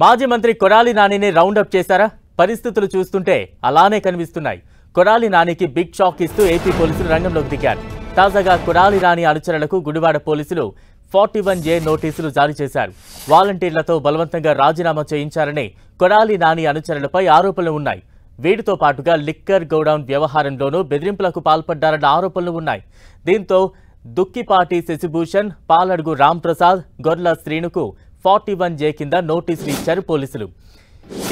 మాజీ మంత్రి కొడాలి నానిని రౌండప్ చేశారా? పరిస్థితులు చూస్తుంటే అలానే కనిపిస్తున్నాయి. కొడాలి నానికి బిగ్ షాక్ ఇస్తూ ఏపీ పోలీసులు రంగంలోకి దిగారు. తాజాగా కొడాలి నాని అనుచరులకు గుడివాడ పోలీసులు 41A నోటీసులు జారీ చేశారు. వాలంటీర్లతో బలవంతంగా రాజీనామా చేయించారని కొడాలి నాని అనుచరులపై ఆరోపణలు ఉన్నాయి. వీటితో పాటుగా లిక్కర్ గోడౌన్ వ్యవహారంలోనూ బెదిరింపులకు పాల్పడ్డారన్న ఆరోపణలు ఉన్నాయి. దీంతో దుక్కిపాటి శశిభూషణ్, పాలడుగు రాంప్రసాద్, గొర్ల శ్రీనుకు 41A కింద నోటీసులు ఇచ్చారు పోలీసులు.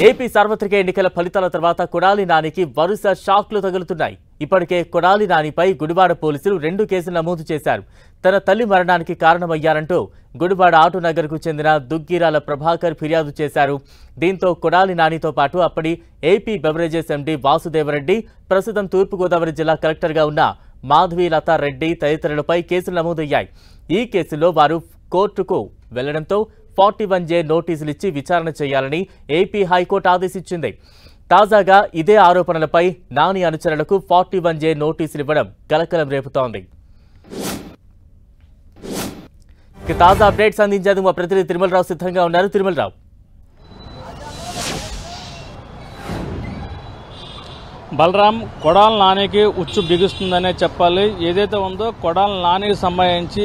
ఏపీ సార్వత్రిక ఎన్నికల ఫలితాల తర్వాత కొడాలి నానికి వరుస షాక్లు తగులుతున్నాయి. ఇప్పటికే కొడాలి నానిపై గుడివాడ పోలీసులు 2 కేసులు నమోదు చేశారు. తన తల్లి మరణానికి కారణమయ్యారంటూ గుడివాడ ఆటోనగర్కు చెందిన దుగ్గిరాల ప్రభాకర్ ఫిర్యాదు చేశారు. దీంతో కొడాలి నానితో పాటు అప్పటి ఏపీ బెవరేజెస్ ఎండీ వాసుదేవరెడ్డి, ప్రస్తుతం తూర్పుగోదావరి జిల్లా కలెక్టర్గా ఉన్న మాధవీలతారెడ్డి తదితరులపై కేసులు నమోదయ్యాయి. ఈ కేసులో వారు కోర్టుకు వెళ్లడంతో 41A నోటీసులు ఇచ్చి విచారణ చేయాలని ఏపీ హైకోర్టు ఆదేశించింది. తాజాగా ఇదే ఆరోపణలపై నాని అనుచరులకు 41A నోటీసులు ఇవ్వడం కలకలం రేపుతోంది. తాజా అప్డేట్స్ అందించేందుకు మా ప్రతినిధి తిరుమలరావు సిద్ధంగా ఉన్నారు. తిరుమలరావు, బలరాం, కొడాలి నానికి ఉచ్చు బిగుస్తుందనే చెప్పాలి. ఏదైతే ఉందో కొడాలి నానికి సంబంధించి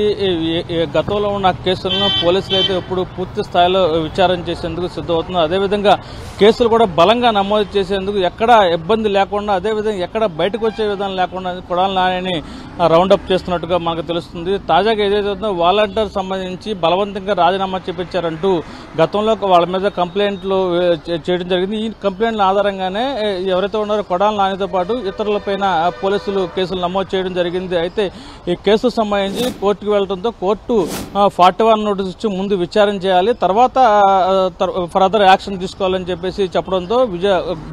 గతంలో ఉన్న కేసులను పోలీసులు అయితే ఇప్పుడు పూర్తి స్థాయిలో విచారణ చేసేందుకు సిద్ధమవుతున్నారు. అదేవిధంగా కేసులు కూడా బలంగా నమోదు చేసేందుకు ఎక్కడ ఇబ్బంది లేకుండా, అదేవిధంగా ఎక్కడ బయటకు వచ్చే విధానం లేకుండా కొడాలి నానిని రౌండప్ చేస్తున్నట్టుగా మనకు తెలుస్తుంది. తాజాగా ఏదైతే ఉందో వాలంటీర్ సంబంధించి బలవంతంగా రాజీనామా చేపించారంటూ గతంలో వాళ్ళ మీద కంప్లైంట్లు చేయడం జరిగింది. ఈ కంప్లైంట్ల ఆధారంగానే ఎవరైతే ఉన్నారో కొడాలి నానితో పాటు ఇతరులపైన పోలీసులు కేసులు నమోదు చేయడం జరిగింది. అయితే ఈ కేసు సంబంధించి కోర్టుకు వెళ్లడంతో కోర్టు 41 నోటీసు ఇచ్చి ముందు విచారణ చేయాలి, తర్వాత ఫర్దర్ యాక్షన్ తీసుకోవాలని చెప్పేసి చెప్పడంతో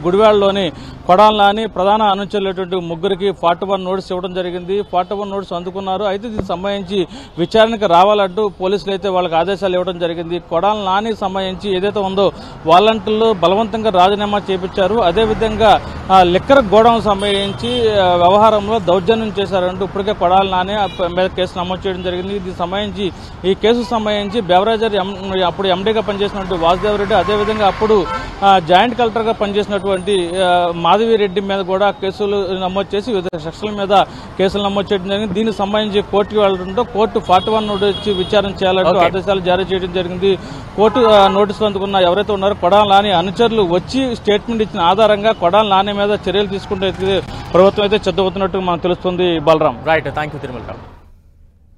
గుడివాడలోని కొడాలి నాని ప్రధాన అనుచరులైనటువంటి 3కి 41 నోటీసు ఇవ్వడం జరిగింది. 41 నోటీసు అందుకున్నారు. అయితే దీనికి సంబంధించి విచారణకు రావాలంటూ పోలీసులు అయితే వాళ్ళకి ఆదేశాలు ఇవ్వడం జరిగింది. కొడాలి నానికి సంబంధించి ఏదైతే ఉందో వాలంటీర్లు బలవంతంగా రాజీనామా చేపించారు. అదేవిధంగా లిక్కర్ గోడౌన్ సంబంధించి వ్యవహారంలో దౌర్జన్యం చేశారంటూ ఇప్పటికే కొడాలి నాని మీద కేసు నమోదు చేయడం జరిగింది. దీనికి సంబంధించి ఈ కేసుకు సంబంధించి బెవరేజర్ అప్పుడు ఎండీగా పనిచేసినటువంటి వాసుదేవరెడ్డి, అదేవిధంగా అప్పుడు జాయింట్ కలెక్టర్గా పనిచేసినటువంటి మాధవిరెడ్డి మీద కూడా కేసులు నమోదు చేసి వివిధ సెక్షన్ల మీద కేసులు నమోదు చేయడం జరిగింది. దీనికి సంబంధించి కోర్టుకు వెళ్లడంతో కోర్టు 41 నోటీసు విచారణ చేయాలంటూ ఆదేశాలు జారీ చేయడం జరిగింది. కోర్టు నోటీసులు అందుకున్న ఎవరైతే ఉన్నారో కొడాలి నాని అనుచరులు వచ్చి స్టేట్మెంట్ ఇచ్చిన ఆధారంగా కొడాలి నాని మీద చర్యలు తీసుకుంటే ప్రభుత్వం అయితే సిద్ధమవుతున్నట్టు మనకు తెలుస్తుంది. Balaram, right, thank you Tirumalarao.